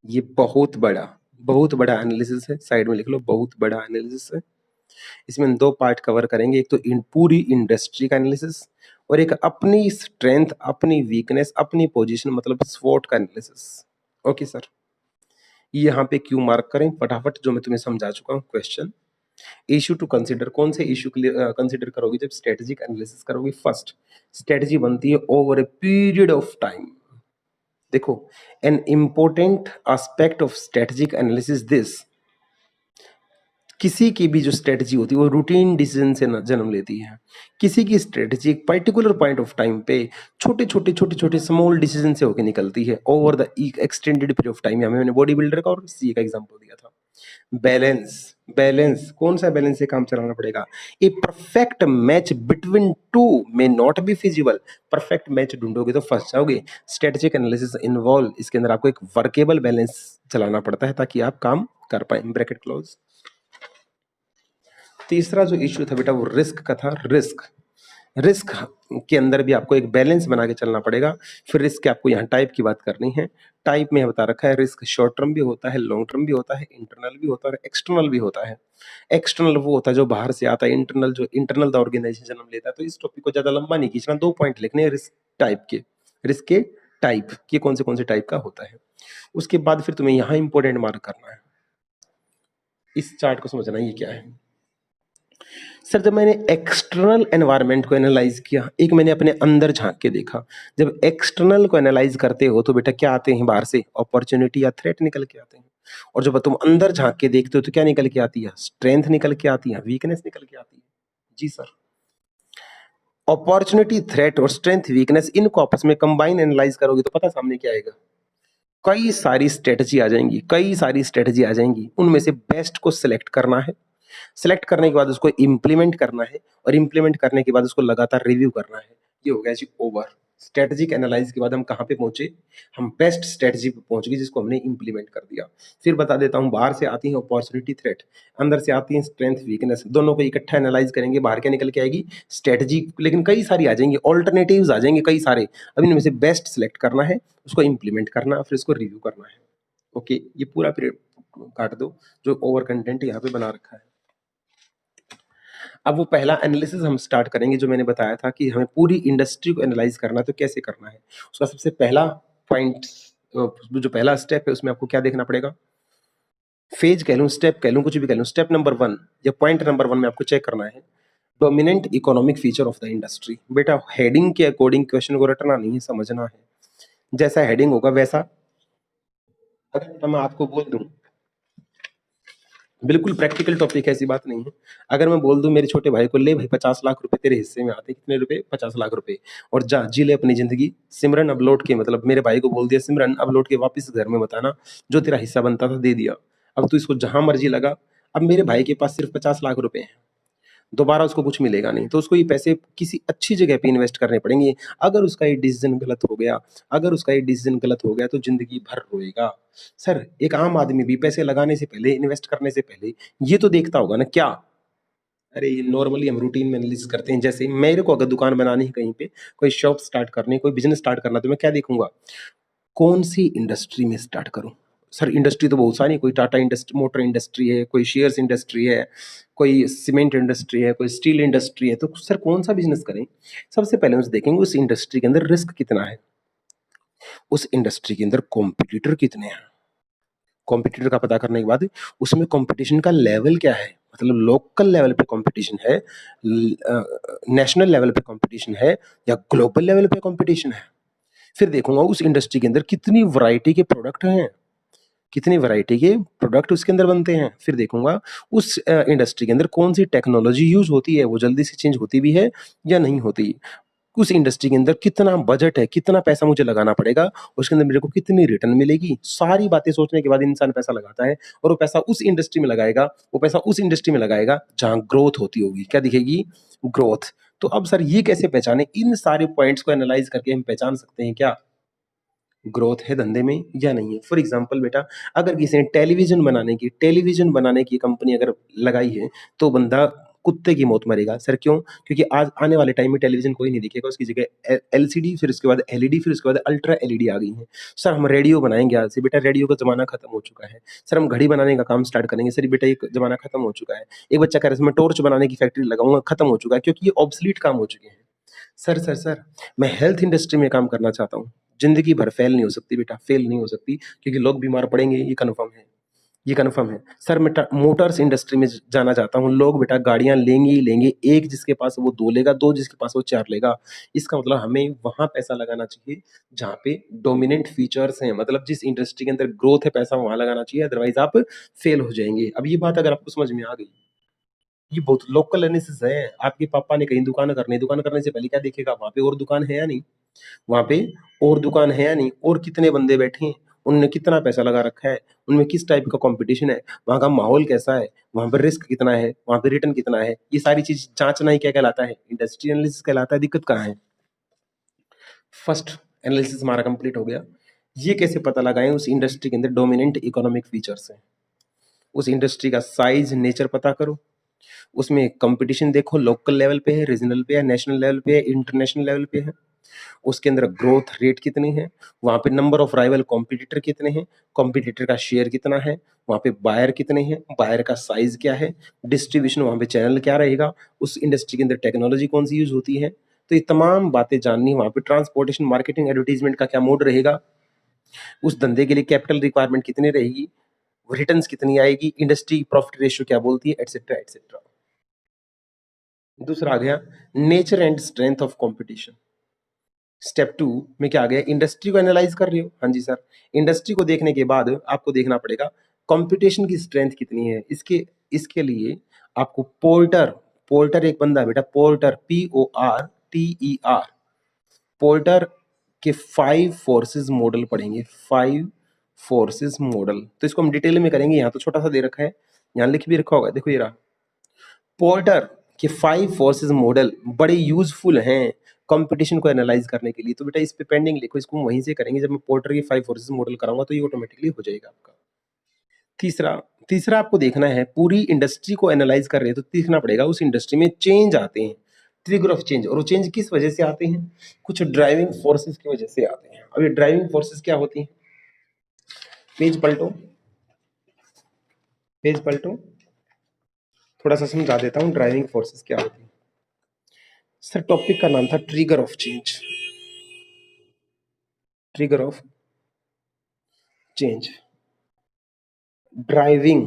[SPEAKER 1] ये बहुत बड़ा एनालिसिस है, साइड में लिख लो, बहुत बड़ा एनालिसिस है। इसमें 2 पार्ट कवर करेंगे, एक तो पूरी इंडस्ट्री का एनालिसिस, और एक अपनी स्ट्रेंथ, अपनी वीकनेस, अपनी पोजीशन, मतलब स्वॉट का एनालिसिस। ओके सर, यहाँ पे क्यू मार्क करें फटाफट, जो मैं तुम्हें समझा चुका हूँ क्वेश्चन। इशू टू कंसीडर, कौन से इशू कंसीडर करोगे जब स्ट्रेटेजिक एनालिसिस करोगे? फर्स्ट, स्ट्रेटेजी बनती है over a period of time. देखो, an important aspect of strategic analysis this, किसी की भी जो स्ट्रेटजी होती है वो रूटीन डिसीजन से जन्म लेती है। किसी की स्ट्रेटजी एक पर्टिकुलर पॉइंट ऑफ टाइम पे छोटे छोटे स्मॉल डिसीजन से होकर निकलती है over the extended period of time. मैंने बॉडी बिल्डर का और सी का एग्जांपल दिया था। बैलेंस, बैलेंस कौन सा बैलेंस से काम चलाना पड़ेगा? A perfect match between two may not be feasible. Perfect match ढूंढोगे तो फंस जाओगे। स्ट्रेटेजिक एनालिसिस इन्वॉल्व, इसके अंदर आपको एक वर्केबल बैलेंस चलाना पड़ता है ताकि आप काम कर पाए। Bracket close. तीसरा जो इश्यू था बेटा वो रिस्क का था। रिस्क, रिस्क के अंदर भी आपको एक बैलेंस बना के चलना पड़ेगा। फिर रिस्क के आपको यहाँ टाइप की बात करनी है। टाइप में बता रखा है रिस्क शॉर्ट टर्म भी होता है, लॉन्ग टर्म भी होता है, इंटरनल भी होता है और एक्सटर्नल भी होता है। एक्सटर्नल वो होता है जो बाहर से आता है, इंटरनल जो इंटरनल द ऑर्गेनाइजेशन जन्म लेता है। तो इस टॉपिक को ज्यादा लंबा नहीं खींचना, 2 पॉइंट लिखने हैं रिस्क टाइप के। रिस्क के टाइप ये कौन से टाइप का होता है। उसके बाद फिर तुम्हें यहाँ इंपॉर्टेंट मार्क करना है। इस चार्ट को समझना ये क्या है। सर जब मैंने एक्सटर्नल एनवायरनमेंट को एनालाइज किया, एक मैंने अपने अंदर झांक के देखा। जब एक्सटर्नल को एनालाइज करते हो तो बेटा क्या आते हैं बाहर से? अपॉर्चुनिटी या थ्रेट निकल के आते हैं। और जब तुम अंदर झांक के देखते हो तो क्या निकल के आती है? स्ट्रेंथ निकल के आती है, वीकनेस निकल के आती है। जी सर, अपॉर्चुनिटी, थ्रेट और स्ट्रेंथ, वीकनेस, इनको आपस में कंबाइन एनालाइज करोगे तो पता सामने क्या आएगा? कई सारी स्ट्रेटजी आ जाएंगी, कई सारी स्ट्रेटजी आ जाएंगी। उनमें से बेस्ट को सिलेक्ट करना है। सिलेक्ट करने के बाद उसको इंप्लीमेंट करना है और इंप्लीमेंट करने के बाद उसको लगातार रिव्यू करना है। ये हो गया जी ओवर। स्ट्रेटेजिक एनालाइज के बाद हम कहाँ पे पहुंचे? हम बेस्ट स्ट्रेटजी पे पहुंच गए जिसको हमने इंप्लीमेंट कर दिया। फिर बता देता हूँ, बाहर से आती है अपॉर्चुनिटी, थ्रेट, अंदर से आती है स्ट्रेंथ, वीकनेस। दोनों को इकट्ठा एनालाइज करेंगे, बाहर क्या निकल के आएगी? स्ट्रेटजी। लेकिन कई सारी आ जाएंगी, ऑल्टरनेटिव्स आ जाएंगे कई सारे। अब इनमें से बेस्ट सिलेक्ट करना है, उसको इंप्लीमेंट करना, फिर उसको रिव्यू करना है। ओके, ये पूरा पीरियड काट दो जो ओवर कंटेंट यहाँ पे बना रखा है। अब वो पहला एनालिसिस हम स्टार्ट करेंगे जो मैंने बताया था कि हमें पूरी इंडस्ट्री को एनालाइज करना है तो कैसे करना है। उसका सबसे पहला पॉइंट, जो पहला स्टेप है उसमें आपको क्या देखना पड़ेगा? फेज कह लूं, स्टेप कह लूं, कुछ भी कह लूं। स्टेप नंबर 1 या पॉइंट नंबर 1 में आपको चेक करना है dominant economic feature of the industry. बेटा हेडिंग के अकॉर्डिंग क्वेश्चन को रटना नहीं है, समझना है। जैसा हेडिंग होगा वैसा। अगर मैं आपको बोल दूं, बिल्कुल प्रैक्टिकल टॉपिक है, ऐसी बात नहीं है। अगर मैं बोल दूं मेरे छोटे भाई को, ले भाई 50 लाख रुपए तेरे हिस्से में आते, कितने रुपए? 50 लाख रुपए, और जा जी ले अपनी जिंदगी। सिमरन अब लौट के, मतलब मेरे भाई को बोल दिया, सिमरन अब लौट के वापस घर में बताना, जो तेरा हिस्सा बनता था दे दिया, अब तू इसको जहां मर्जी लगा। अब मेरे भाई के पास सिर्फ 50 लाख रुपए हैं, दोबारा उसको कुछ मिलेगा नहीं, तो उसको ये पैसे किसी अच्छी जगह पे इन्वेस्ट करने पड़ेंगे। अगर उसका ये डिसीजन गलत हो गया, अगर उसका ये डिसीजन गलत हो गया तो जिंदगी भर रोएगा। सर एक आम आदमी भी पैसे लगाने से पहले, इन्वेस्ट करने से पहले ये तो देखता होगा ना क्या? अरे ये नॉर्मली हम रूटीन में एनालिसिस करते हैं। जैसे मेरे को अगर दुकान बनानी है, कहीं पे कोई शॉप स्टार्ट करनी है, कोई बिजनेस स्टार्ट करना है, तो मैं क्या देखूंगा? कौन सी इंडस्ट्री में स्टार्ट करूं? सर इंडस्ट्री तो बहुत सारी, कोई टाटा इंडस्ट्री, मोटर इंडस्ट्री है, कोई शेयर्स इंडस्ट्री है, कोई सीमेंट इंडस्ट्री है, कोई स्टील इंडस्ट्री है। तो सर कौन सा बिजनेस करें? सबसे पहले उस देखेंगे उस इंडस्ट्री के अंदर रिस्क कितना है, उस इंडस्ट्री के अंदर कॉम्पिटिटर कितने हैं। कॉम्पिटिटर का पता करने के बाद उसमें कंपटीशन का लेवल क्या है, मतलब लोकल लेवल पे कंपटीशन है, नेशनल लेवल पे कंपटीशन है, या ग्लोबल लेवल पे कंपटीशन है। फिर देखूंगा उस इंडस्ट्री के अंदर कितनी वैरायटी के प्रोडक्ट हैं, कितनी वैरायटी के प्रोडक्ट उसके अंदर बनते हैं। फिर देखूंगा उस इंडस्ट्री के अंदर कौन सी टेक्नोलॉजी यूज होती है, वो जल्दी से चेंज होती भी है या नहीं होती। उस इंडस्ट्री के अंदर कितना बजट है, कितना पैसा मुझे लगाना पड़ेगा, उसके अंदर मेरे को कितनी रिटर्न मिलेगी। सारी बातें सोचने के बाद इंसान पैसा लगाता है, और वो पैसा उस इंडस्ट्री में लगाएगा, वो पैसा उस इंडस्ट्री में लगाएगा जहां ग्रोथ होती होगी। क्या दिखेगी? ग्रोथ। तो अब सर ये कैसे पहचाने? इन सारे पॉइंट्स को एनालाइज करके हम पहचान सकते हैं क्या ग्रोथ है धंधे में या नहीं है। फॉर एग्जाम्पल बेटा, अगर किसी ने टेलीविजन बनाने की कंपनी अगर लगाई है, तो बंदा कुत्ते की मौत मरेगा। सर क्यों? क्योंकि आज आने वाले टाइम में टेलीविजन कोई नहीं दिखेगा, उसकी जगह एलसीडी, फिर उसके बाद एलईडी, फिर उसके बाद अल्ट्रा एलईडी आ गई है। सर हम रेडियो बनाएंगे आज से, बेटा रेडियो का जमाना खत्म हो चुका है। सर हम घड़ी बनाने का काम स्टार्ट करेंगे, सर बेटा ये जमाना खत्म हो चुका है। एक बच्चा कह रहा है मैं टॉर्च बनाने की फैक्ट्री लगाऊंगा, खत्म हो चुका है, क्योंकि ये ऑब्सलीट काम हो चुके हैं। सर सर सर मैं हेल्थ इंडस्ट्री में काम करना चाहता हूँ। जिंदगी भर फेल नहीं हो सकती बेटा, फेल नहीं हो सकती, क्योंकि लोग बीमार पड़ेंगे, ये कन्फर्म है, ये कन्फर्म है। सर मैं मोटर्स इंडस्ट्री में जाना चाहता हूँ। लोग बेटा गाड़ियां लेंगे ही लेंगे, एक जिसके पास वो दो लेगा, दो जिसके पास वो चार लेगा। इसका मतलब हमें वहां पैसा लगाना चाहिए जहाँ पे डोमिनेंट फीचर्स हैं, मतलब जिस इंडस्ट्री के अंदर ग्रोथ है, पैसा वहां लगाना चाहिए, अदरवाइज आप फेल हो जाएंगे। अब ये बात अगर आपको समझ में आ गई, ये बहुत लोकल एनालिसिस है। आपके पापा ने कहीं दुकान करनी, दुकान करने से पहले क्या देखेगा, वहां पे और दुकान है या नहीं, वहां पे और दुकान है या नहीं, और कितने बंदे बैठे हैं, उनने कितना पैसा लगा रखा है, उनमें किस टाइप का कंपटीशन है, वहां का माहौल कैसा है, वहां पर रिस्क कितना है, वहां पे रिटर्न कितना है, ये सारी चीज जांचना ही क्या कहलाता है, इंडस्ट्री एनालिसिस कहलाता है। दिक्कत कहाँ है? फर्स्ट एनालिसिस हमारा कंप्लीट हो गया। ये कैसे पता लगाएं उस इंडस्ट्री के अंदर डोमिनेंट इकोनॉमिक फीचर्स हैं, उस इंडस्ट्री का साइज नेचर पता करो, उसमें कंपटीशन देखो, लोकल लेवल पे है, रीजनल पे है, नेशनल लेवल पे है, इंटरनेशनल लेवल पे है, उसके अंदर ग्रोथ रेट कितनी है, वहां पे नंबर ऑफ राइवल कॉम्पिटिटर कितने हैं, कॉम्पिटिटर का शेयर कितना है, वहां पे बायर कितने हैं, बायर का साइज क्या है, डिस्ट्रीब्यूशन वहां पे चैनल क्या रहेगा, उस इंडस्ट्री के अंदर टेक्नोलॉजी कौन सी यूज होती है। तो ये तमाम बातें जाननी, वहां पे ट्रांसपोर्टेशन, मार्केटिंग, एडवर्टीजमेंट का क्या मोड रहेगा, उस धंधे के लिए कैपिटल रिक्वायरमेंट कितनी रहेगी, रिटर्न्स कितनी आएगी, इंडस्ट्री प्रॉफिट रेशियो क्या बोलती है, एटसेट्रा एटसेट्रा। दूसरा आ गया nature and strength of competition. Step two में क्या आ गया, इंडस्ट्री को एनालाइज कर रही हो, हाँ जी सर। इंडस्ट्री को देखने के बाद आपको देखना पड़ेगा कंपटीशन की स्ट्रेंथ कितनी है। इसके इसके लिए आपको पोर्टर, पोर्टर एक बंदा है बेटा, पोर्टर, PORTER, पोर्टर के 5 फोर्सेस मॉडल पढ़ेंगे, 5 फोर्सेस मॉडल। तो इसको हम डिटेल में करेंगे, यहाँ तो छोटा सा दे रखा है, यहाँ लिख भी रखा होगा, देखो ये रहा। पोर्टर के 5 फोर्सेस मॉडल बड़े यूजफुल हैं कंपटीशन को एनालाइज करने के लिए। तो बेटा इस पे पेंडिंग लिखो, इसको वहीं से करेंगे जब मैं पोर्टर की 5 फोर्सेस मॉडल कराऊंगा, तो ये ऑटोमेटिकली हो जाएगा आपका। तीसरा तीसरा आपको देखना है, पूरी इंडस्ट्री को एनालाइज कर रहे हैं तो देखना पड़ेगा उस इंडस्ट्री में चेंज आते हैं, ट्रिगर ऑफ चेंज, और वो चेंज किस वजह से आते हैं, कुछ ड्राइविंग फोर्सेस की वजह से आते हैं। अब ये ड्राइविंग फोर्सेस क्या होती हैं, पेज पलटो, पेज पलटो, थोड़ा सा समझा देता हूँ ड्राइविंग फोर्सेस क्या होती है। सर टॉपिक का नाम था trigger of change, trigger of change. Driving,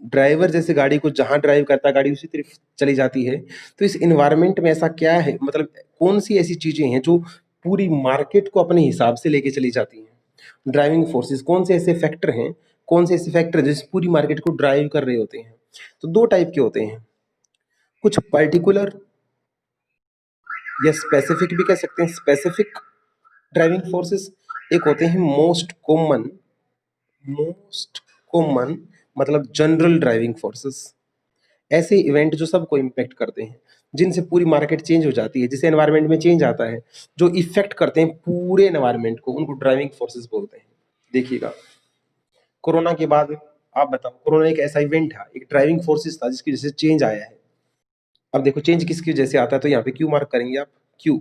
[SPEAKER 1] driver जैसे गाड़ी को जहां ड्राइव करता है गाड़ी उसी तरफ चली जाती है। तो इस एनवायरनमेंट में ऐसा क्या है, मतलब कौन सी ऐसी चीजें हैं जो पूरी मार्केट को अपने हिसाब से लेके चली जाती हैं। ड्राइविंग फोर्सेस कौन से ऐसे फैक्टर हैं, कौन से ऐसे फैक्टर जिस पूरी मार्केट को ड्राइव कर रहे होते हैं। तो दो टाइप के होते हैं, कुछ पर्टिकुलर या स्पेसिफिक भी कह सकते हैं, स्पेसिफिक ड्राइविंग फोर्सेस। एक होते हैं मोस्ट कॉमन, मोस्ट कॉमन मतलब जनरल ड्राइविंग फोर्सेस, ऐसे इवेंट जो सबको इम्पैक्ट करते हैं, जिनसे पूरी मार्केट चेंज हो जाती है, जिससे एनवायरनमेंट में चेंज आता है, जो इफेक्ट करते हैं पूरे एनवायरनमेंट को, उनको ड्राइविंग फोर्सेस बोलते हैं। देखिएगा कोरोना के बाद, आप बताओ, कोरोना एक ऐसा इवेंट था, एक ड्राइविंग फोर्सेस था जिसकी वजह से चेंज आया है। अब देखो चेंज किसकी वजह से आता है, तो यहाँ पे क्यू मार्क करेंगे आप, Q.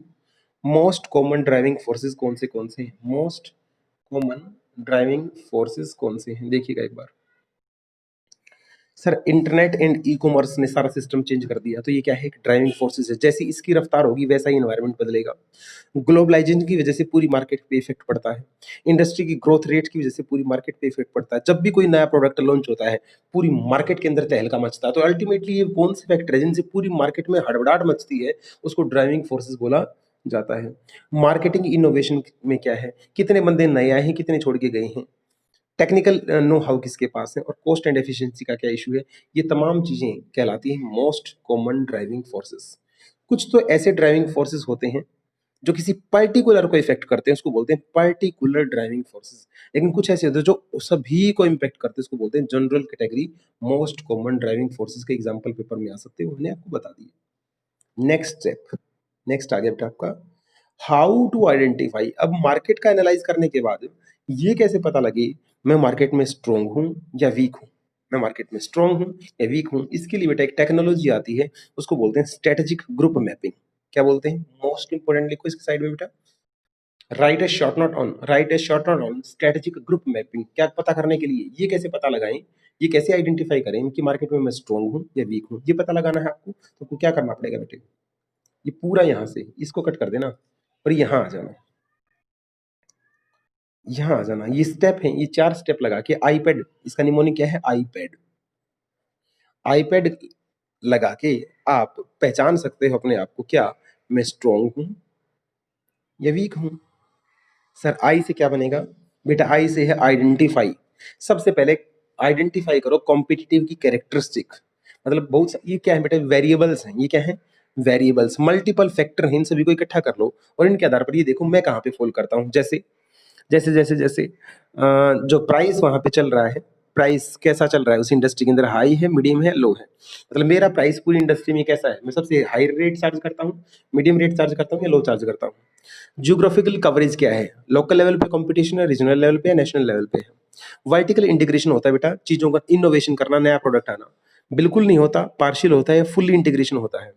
[SPEAKER 1] Most common driving forces कौन से हैं, मोस्ट कॉमन ड्राइविंग फोर्सेस कौन से हैं, देखिएगा एक बार। Sir internet and e commerce ने सारा सिस्टम चेंज कर दिया, तो ये क्या है, एक ड्राइविंग फोर्सेस है। जैसी इसकी रफ्तार होगी वैसा ही एनवायरनमेंट बदलेगा। ग्लोबलाइजेशन की वजह से पूरी मार्केट पे इफेक्ट पड़ता है, इंडस्ट्री की ग्रोथ रेट की वजह से पूरी मार्केट पे इफेक्ट पड़ता है। जब भी कोई नया प्रोडक्ट लॉन्च होता है पूरी मार्केट के अंदर तहलका मचता है। तो अल्टीमेटली ये कौन से फैक्टर है जिनसे पूरी मार्केट में हड़बड़ाहट मचती है, उसको ड्राइविंग फोर्सेस बोला जाता है। मार्केटिंग इनोवेशन में क्या है, कितने बंदे नए आए हैं, कितने छोड़ के गए हैं, टेक्निकल नो हाउ किसके पास है, और कॉस्ट एंड एफिशिएंसी का क्या इशू है। ये तमाम चीजें कहलाती हैं मोस्ट कॉमन ड्राइविंग फोर्सेस। कुछ तो ऐसे ड्राइविंग फोर्सेस होते हैं जो किसी पर्टिकुलर को इफेक्ट करते हैं, उसको बोलते हैं पर्टिकुलर ड्राइविंग फोर्सेस। लेकिन कुछ ऐसे होते हैं जो सभी को इम्पैक्ट करते हैं, उसको बोलते हैं general category. Most common driving forces के एग्जांपल पेपर में आ सकते हैं, उन्हें आपको बता दिए। नेक्स्ट स्टेप, नेक्स्ट आ गया बेटा आपका हाउ टू आइडेंटिफाई। अब मार्केट का एनालाइज करने के बाद ये कैसे पता लगे मैं मार्केट में स्ट्रोंग हूं या वीक हूं, मैं मार्केट में स्ट्रोंग हूं या वीक हूं। इसके लिए बेटा एक टेक्नोलॉजी आती है, उसको बोलते हैं स्ट्रेटेजिक ग्रुप मैपिंग। क्या बोलते हैं, मोस्ट इंपोर्टेंट लिखो इसके साइड में बेटा, right A short note on, right A short note on strategic group mapping. क्या पता करने के लिए, ये कैसे पता लगाएं, ये कैसे आइडेंटिफाई करें कि मार्केट में मैं स्ट्रोंग हूं या वीक हूं, ये पता लगाना है आपको। तो क्या करना पड़ेगा बेटे, ये पूरा यहां से इसको कट कर देना और यहां आ जाना, यहां आ जाना। ये स्टेप है, ये 4 स्टेप लगा के आईपैड, इसका निमोनिक क्या है आईपैड, आईपैड लगा के आप पहचान सकते हो अपने आप को, क्या मैं स्ट्रांग हूं या वीक हूं। सर आई से क्या बनेगा बेटा, आई से है आइडेंटिफाई। सबसे पहले आइडेंटिफाई करो कॉम्पिटिटिव की कैरेक्टरिस्टिक, मतलब ये क्या है बेटा, वेरिएबल्स हैं। ये क्या है, वेरिएबल्स, मल्टीपल फैक्टर हैं, इन सभी को इकट्ठा कर लो और इनके आधार पर ये देखो मैं कहाँ पे फॉल करता हूँ। जैसे जैसे जैसे जैसे जो प्राइस वहां पे चल रहा है, प्राइस कैसा चल रहा है उस इंडस्ट्री के अंदर, हाई है, मीडियम है, लो है। मतलब मेरा प्राइस पूरी इंडस्ट्री में कैसा है, मैं सबसे हाई रेट चार्ज करता हूँ, मीडियम रेट चार्ज करता हूँ या लो चार्ज करता हूँ। ज्योग्राफिकल कवरेज क्या है, लोकल लेवल पे कंपटीशन है, रीजनल लेवल पे है, नेशनल लेवल पे है। वर्टिकल इंटीग्रेशन होता है बेटा, चीजों का इनोवेशन करना, नया प्रोडक्ट आना। बिल्कुल नहीं होता, पार्शियल होता है, फुल्ली इंटीग्रेशन होता है।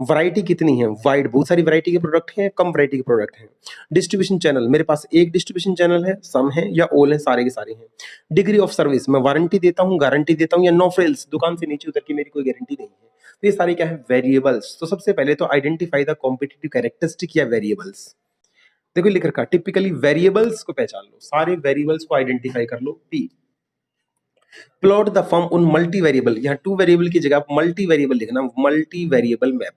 [SPEAKER 1] वैरायटी कितनी है, वाइड, बहुत सारी वैरायटी के प्रोडक्ट हैं, कम वैरायटी के प्रोडक्ट हैं। डिस्ट्रीब्यूशन चैनल, मेरे पास एक डिस्ट्रीब्यूशन चैनल है, सम है या ऑल है, सारे के सारे हैं। डिग्री ऑफ सर्विस, मैं वारंटी देता हूँ, गारंटी देता हूँ या नो फ्रिल्स, दुकान से नीचे उतर के मेरी कोई गारंटी नहीं है। तो ये सारे क्या है, वेरिएबल्स। तो सबसे पहले तो आइडेंटिफाई द कॉम्पिटिटिव कैरेक्टरिस्टिक या वेरिएबल्स। देखो लिख रखा, टिपिकली वेरिएबल्स को पहचान लो, सारे वेरिएबल्स को आइडेंटिफाई कर लो। पी, प्लॉट द फॉर्म उन मल्टी वेरिएबल, यहाँ 2 वेरिएबल की जगह आप मल्टी वेरिएबल लिखना, मल्टी वेरिएबल मैप।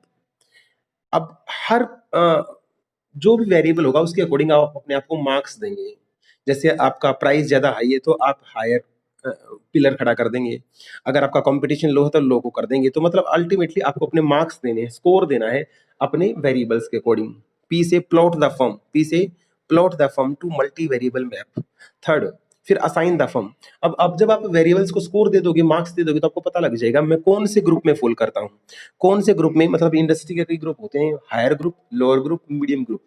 [SPEAKER 1] अब हर जो भी वेरिएबल होगा उसके अकॉर्डिंग आप अपने आप को मार्क्स देंगे। जैसे आपका प्राइस ज्यादा हाई है तो आप हायर पिलर खड़ा कर देंगे, अगर आपका कंपटीशन लो है तो लो को कर देंगे। तो मतलब अल्टीमेटली आपको अपने मार्क्स देने हैं, स्कोर देना है अपने वेरिएबल्स के अकॉर्डिंग। पी से प्लॉट द फॉर्म, पी से plot the form to multi variable map. Third, फिर असाइन द फॉर्म। अब जब आप वेरिएबल्स को स्कोर दे दोगे, मार्क्स दे दोगे, तो आपको पता लग जाएगा मैं कौन से ग्रुप में फॉल करता हूँ। कौन से ग्रुप में, मतलब इंडस्ट्री के कई ग्रुप होते हैं, higher group, lower group, medium group.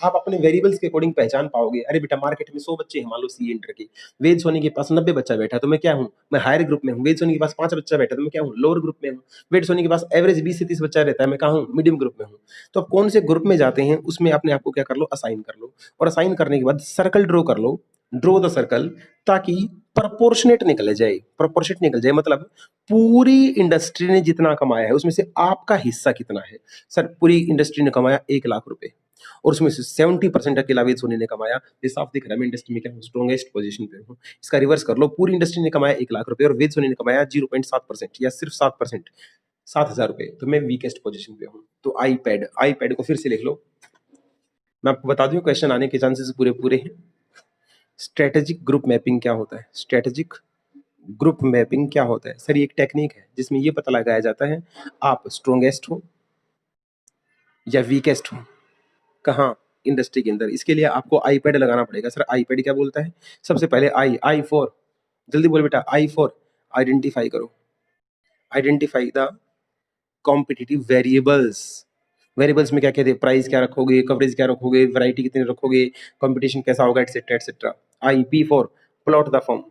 [SPEAKER 1] आप अपने वेरिएबल्स के अकॉर्डिंग पहचान पाओगे। अरे बेटा मार्केट में 100 बच्चे हैं, मान लो सी इंटर के, वेद सोनी के पास 90 बच्चा बैठा, तो मैं क्या हूँ, मैं हायर ग्रुप में हूँ। वेद सोनी के पास 5 बच्चा बैठा, तो मैं क्या हूँ, लोअर ग्रुप में हूँ। वेद सोनी के पास एवरेज 20 से 30 बच्चा रहता है, मैं कहाँ हूँ, मीडियम ग्रुप में हूँ। तो आप कौन से ग्रुप में जाते हैं उसमें अपने आप को क्या कर लो, असाइन कर लो। और असाइन करने के बाद सर्कल ड्रॉ कर लो, ड्रॉ द सर्कल, ताकि प्रपोर्शनेट निकल जाए। प्रपोर्शनेट निकल जाए मतलब पूरी इंडस्ट्री ने जितना कमाया है उसमें से आपका हिस्सा कितना है। सर पूरी इंडस्ट्री ने कमाया 1 लाख रुपए और उसमें से 70% अकेला वेद सोनी ने कमाया। ये साफ दिख रहा है मैं इंडस्ट्री में क्या हूँ, स्ट्रॉन्गेस्ट पोजीशन पे हूँ। इसका रिवर्स कर लो, पूरी इंडस्ट्री ने कमाया 1 लाख रुपए और वेद सोनी ने कमाया 0.7% या सिर्फ 7%, 7,000 रुपए, तो मैं वीकेस्ट पोजीशन पे हूँ। तो आईपैड, आईपैड को फिर से लिख लो, मैं आपको बता दूं क्वेश्चन आने के चांसेस पूरे पूरे हैं। स्ट्रेटेजिक ग्रुप मैपिंग क्या होता है, स्ट्रेटेजिक ग्रुप मैपिंग क्या होता है। सर ये एक टेक्निक है जिसमें ये पता लगाया जाता है आप स्ट्रॉन्गेस्ट हो या वीकेस्ट हो कहाँ, इंडस्ट्री के अंदर। इसके लिए आपको आईपैड लगाना पड़ेगा। सर आईपैड क्या बोलता है, सबसे पहले आई फॉर, जल्दी बोल बेटा, आई फॉर आइडेंटिफाई करो, identify the competitive variables. Variables में क्या कहते हैं, प्राइस क्या रखोगे, कवरेज क्या रखोगे, वैरायटी कितनी रखोगे, कंपटीशन कैसा होगा, etcetera etcetera. I P for plot the form,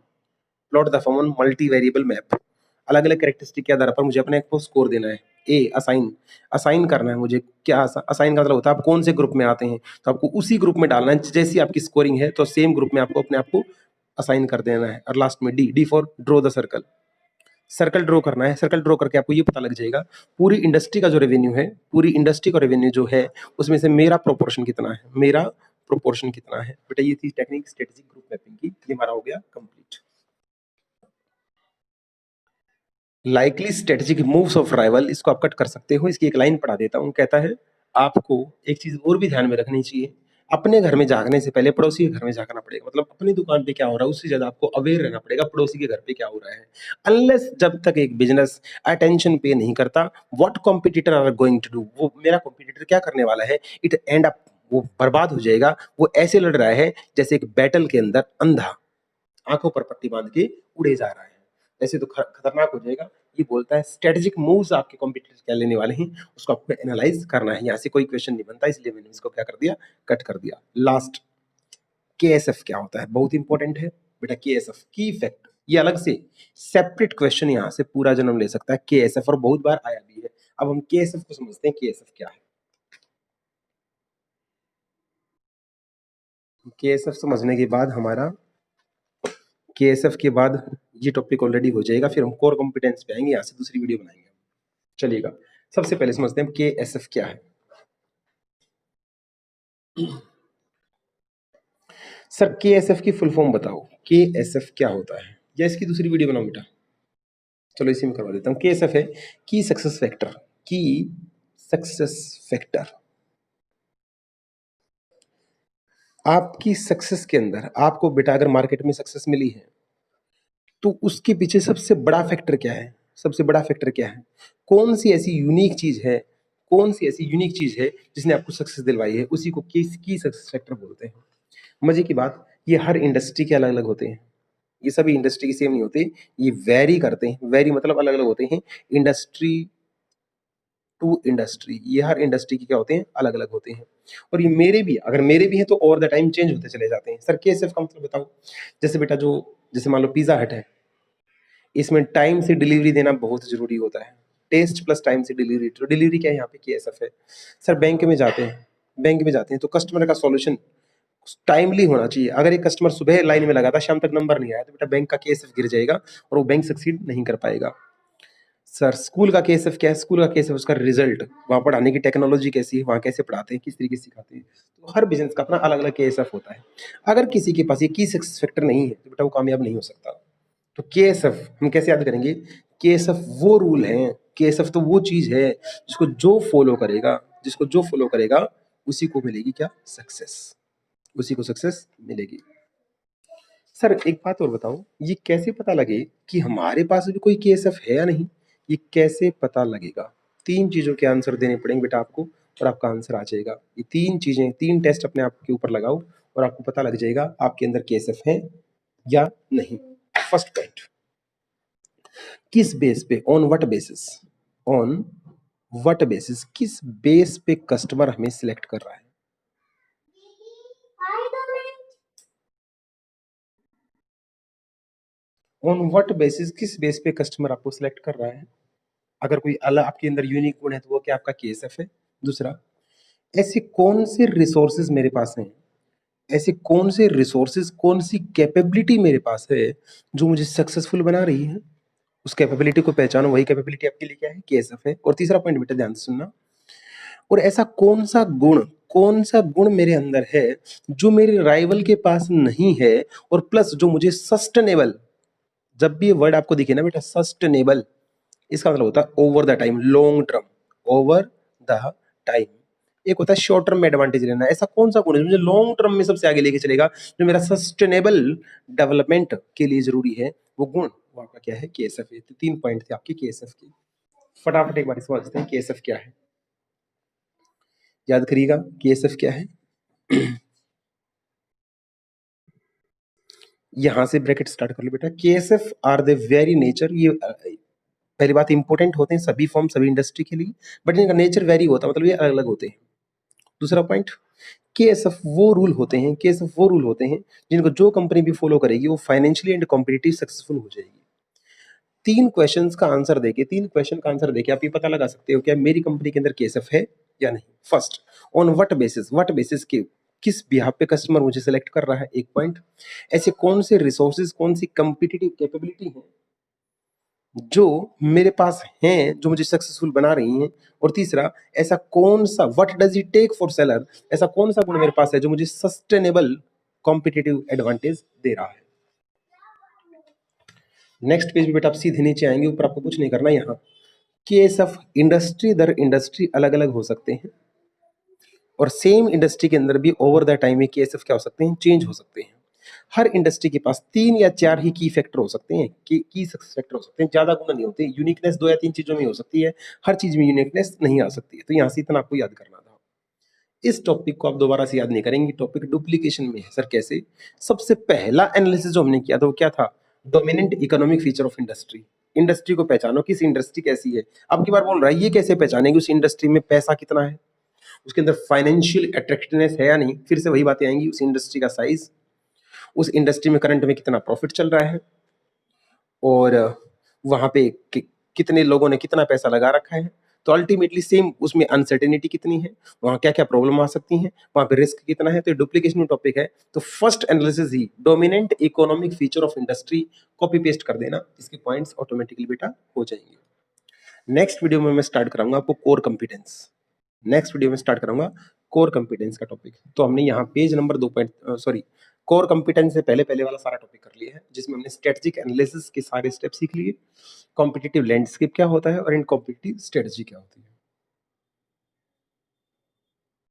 [SPEAKER 1] plot the form on multi variable map. अलग अलग कैरेक्टरिस्टिक के आधार पर मुझे अपने को स्कोर देना है। ए असाइन, असाइन करना है मुझे। क्या असाइन का मतलब होता है आप कौन से ग्रुप में आते हैं, तो आपको उसी ग्रुप में डालना है। जैसी आपकी स्कोरिंग है तो सेम ग्रुप में आपको अपने आप को असाइन कर देना है। और लास्ट में D, D for draw the circle, circle draw करना है। सर्कल ड्रॉ करके आपको ये पता लग जाएगा पूरी इंडस्ट्री का जो रेवेन्यू है, पूरी इंडस्ट्री का रेवेन्यू जो है उसमें से मेरा प्रोपोर्शन कितना है, मेरा प्रोपोर्शन कितना है। बेटा ये थी टेक्निक स्ट्रेटेजिक ग्रुप मैपिंग की, ये हमारा हो गया complete. Likely strategic moves of rival, इसको आप कट कर सकते हो। इसकी एक लाइन पढ़ा देता हूँ, कहता है आपको एक चीज और भी ध्यान में रखनी चाहिए, अपने घर में झांकने से पहले पड़ोसी के घर में झांकना पड़ेगा। मतलब अपनी दुकान पे क्या हो रहा है उससे ज्यादा आपको अवेयर रहना पड़ेगा पड़ोसी के घर पे क्या हो रहा है। अनलेस जब तक एक बिजनेस अटेंशन पे नहीं करता, what competitor are going to do, वो मेरा कॉम्पिटिटर क्या करने वाला है, इट एंड अप, वो बर्बाद हो जाएगा। वो ऐसे लड़ रहा है जैसे एक बैटल के अंदर अंधा आंखों पर पट्टी बांध के उड़े जा रहा है, ऐसे तो खतरनाक हो जाएगा। ये बोलता है स्ट्रेटेजिक मूव्स आपके कॉम्पिटिटर्स क्या लेने वाले हैं उसको आपको एनालाइज करना है। यहाँ से कोई क्वेश्चन नहीं बनता, इसलिए मैंने इसको क्या कर दिया, कट कर दिया। लास्ट, केएसएफ क्या होता है, बहुत इंपॉर्टेंट है बेटा। केएसएफ की इफेक्ट, ये अलग से सेपरेट क्वेश्चन यहाँ से पूरा जन्म ले सकता है केएसएफ, और बहुत बार आया भी है। अब हम केएसएफ को समझते हैं, केएसएफ क्या है। केएसएफ समझने के बाद हमारा, केएसएफ के बाद ये टॉपिक ऑलरेडी हो जाएगा, फिर हम कोर कॉम्पिटेंस पे आएंगे, यहाँ से दूसरी वीडियो बनाएंगे। चलिएगा सबसे पहले समझते हैं केएसएफ क्या है। सर KSF की फुल फॉर्म बताओ, KSF क्या होता है, या इसकी दूसरी वीडियो बनाओ बेटा? चलो इसी में करवा देता हूँ। KSF है की सक्सेस फैक्टर, की सक्सेस फैक्टर। आपकी सक्सेस के अंदर आपको बेटा अगर मार्केट में सक्सेस मिली है तो उसके पीछे सबसे बड़ा फैक्टर क्या है? सबसे बड़ा फैक्टर क्या है? कौन सी ऐसी यूनिक चीज है, कौन सी ऐसी यूनिक चीज है जिसने आपको सक्सेस दिलवाई है? उसी को की सक्सेस फैक्टर बोलते हैं। मजे की बात, ये हर इंडस्ट्री के अलग अलग होते हैं, ये सभी इंडस्ट्री की सेम नहीं होते, ये वेरी करते हैं। वेरी मतलब अलग अलग होते हैं, इंडस्ट्री टू इंडस्ट्री, ये हर इंडस्ट्री के क्या होते हैं, अलग अलग होते हैं। और ये मेरे भी, अगर मेरे भी हैं तो ओवर द टाइम चेंज होते चले जाते हैं। सर KSF का मतलब बताओ। जैसे बेटा जो, जैसे मान लो पिज्जा हट है, इसमें टाइम से डिलीवरी देना बहुत जरूरी होता है। टेस्ट प्लस टाइम से डिलीवरी, तो डिलीवरी क्या है यहाँ पे, KSF है। सर बैंक में जाते हैं, बैंक में जाते हैं तो कस्टमर का सॉल्यूशन टाइमली होना चाहिए। अगर एक कस्टमर सुबह लाइन में लगा था, शाम तक नंबर नहीं आया, तो बेटा बैंक का KSF गिर जाएगा और वो बैंक सक्सीड नहीं कर पाएगा। सर स्कूल का KSF क्या है? स्कूल का KSF उसका रिजल्ट, वहाँ पढ़ाने की टेक्नोलॉजी कैसी है, वहाँ कैसे पढ़ाते हैं, किस तरीके से सिखाते हैं। तो हर बिजनेस का अपना अलग अलग KSF होता है। अगर किसी के पास ये की सक्सेस फैक्टर नहीं है तो बेटा वो कामयाब नहीं हो सकता। तो KSF हम कैसे याद करेंगे? KSF वो रूल है, KSF तो वो चीज है जिसको जो फॉलो करेगा, जिसको जो फॉलो करेगा उसी को मिलेगी क्या, सक्सेस, उसी को सक्सेस मिलेगी। सर एक बात और बताओ, ये कैसे पता लगे कि हमारे पास भी कोई KSF है या नहीं? ये कैसे पता लगेगा? तीन चीजों के आंसर देने पड़ेंगे बेटा आपको और आपका आंसर आ जाएगा। ये तीन चीजें, तीन टेस्ट अपने आप के ऊपर लगाओ और आपको पता लग जाएगा आपके अंदर KSF है या नहीं। फर्स्ट पॉइंट, किस बेस पे, on what basis, on what basis, किस बेस पे कस्टमर हमें सिलेक्ट कर रहा है? ऑन व्हाट बेसिस, किस बेस पे कस्टमर आपको सिलेक्ट कर रहा है? अगर कोई अलग आपके अंदर यूनिक गुण है तो वो क्या, आपका KSF है। दूसरा, ऐसे कौन से रिसोर्सेज मेरे पास हैं, ऐसे कौन से रिसोर्सेज, कौन सी कैपेबिलिटी मेरे पास है जो मुझे सक्सेसफुल बना रही है? उस कैपेबिलिटी को पहचानो, वही कैपेबिलिटी आपके लिए क्या है, KSF है। और तीसरा पॉइंट बेटा ध्यान से सुनना, और ऐसा कौन सा गुण, कौन सा गुण मेरे अंदर है जो मेरे राइवल के पास नहीं है, और प्लस जो मुझे सस्टेनेबल, जब भी ये वर्ड आपको दिखे ना बेटा सस्टेनेबल, इसका मतलब होता है over the time, long term, over the time. एक होता है शॉर्ट टर्म में एडवांटेज लेना। ऐसा कौन सा गुण है जो मुझे लॉन्ग टर्म में सबसे आगे लेके चलेगा, जो मेरा सस्टेनेबल डेवलपमेंट के लिए जरूरी है, वो गुण, वो आपका क्या है, KSF है। तो तीन पॉइंट थे आपके KSF के। फटाफट एक बार समझते हैं KSF क्या है, याद करिएगा KSF क्या है। यहां से ब्रैकेट स्टार्ट कर लो बेटा। KSF are the very nature, ये पहली बात इंपॉर्टेंट होते हैं सभी फॉर्म, सभी इंडस्ट्री के लिए, बट इनका नेचर वेरी होता है, मतलब ये अलग अलग होते हैं। दूसरा पॉइंट, KSF वो रूल होते हैं, KSF वो रूल होते हैं जिनको जो कंपनी भी फॉलो करेगी वो फाइनेंशियली एंड कॉम्पिटिटिव सक्सेसफुल हो जाएगी। तीन क्वेश्चंस का आंसर देके, तीन क्वेश्चन का आंसर देके आप ये पता लगा सकते हो क्या मेरी कंपनी के अंदर KSF है या नहीं। First, on what basis, what basis के, किस बिहाफ पे कस्टमर मुझे सेलेक्ट कर रहा है, एक पॉइंट। ऐसे कौन से रिसोर्सेज, कौन सी कंपिटिटिव कैपेबिलिटी है जो मेरे पास हैं जो मुझे सक्सेसफुल बना रही हैं। और तीसरा, ऐसा कौन सा, what does it take for seller, ऐसा कौन सा गुण मेरे पास है जो मुझे सस्टेनेबल कॉम्पिटिटिव एडवांटेज दे रहा है। नेक्स्ट पेज पे बेटा आप सीधे नीचे आएंगे, ऊपर आपको कुछ नहीं करना। यहाँ KSF इंडस्ट्री दर इंडस्ट्री अलग अलग हो सकते हैं, और सेम इंडस्ट्री के अंदर भी ओवर द टाइम में KSF क्या हो सकते हैं, चेंज हो सकते हैं। हर इंडस्ट्री के पास तीन या चार ही की फैक्टर हो सकते हैं, की सक्सेस फैक्टर हो सकते हैं, ज्यादा गुण नहीं होते। यूनिकनेस दो या तीन चीजों में हो सकती है, हर चीज में यूनिकनेस नहीं आ सकती है। तो यहाँ से इतना आपको याद करना था। इस टॉपिक को आप दोबारा से याद नहीं करेंगे, टॉपिक डुप्लीकेशन में है। सर कैसे? सबसे पहला एनालिसिस जो हमने किया था वो क्या था, dominant economic feature of industry. Industry को पहचानो, किस इंडस्ट्री कैसी है। अब की बार बोल रहा है ये कैसे पहचानेंगे उस इंडस्ट्री में पैसा कितना है, उसके अंदर फाइनेंशियल अट्रैक्टिवनेस है या नहीं। फिर से वही बातें आएंगी, उस इंडस्ट्री का साइज, उस इंडस्ट्री में करंट में कितना प्रॉफिट चल रहा है, और वहां पे कितने लोगों ने कितना पैसा लगा रखा है। तो अल्टीमेटली सेम उसमें अनसर्टेनिटी कितनी है, वहां क्या क्या प्रॉब्लम आ सकती है, वहां पे रिस्क कितना है। तो डुप्लीकेशन टॉपिक है, तो first analysis he dominant economic feature of industry, copy paste कर देना, इसके पॉइंट्स ऑटोमेटिकली बेटा हो जाएंगे। नेक्स्ट वीडियो में मैं स्टार्ट कराऊंगा आपको कोर कंपिटेंस, नेक्स्ट वीडियो में स्टार्ट करूंगा कोर कंपिटेंस का टॉपिक। तो हमने यहाँ पेज नंबर 2 कोर कंपिटेंस से पहले पहले वाला सारा टॉपिक कर लिया है, जिसमें हमने स्ट्रेटेजिक एनालिसिस के सारे स्टेप सीख लिए, कॉम्पिटिटिव लैंडस्केप क्या होता है और इन कॉम्पिटिटिव स्ट्रेटजी क्या होती है।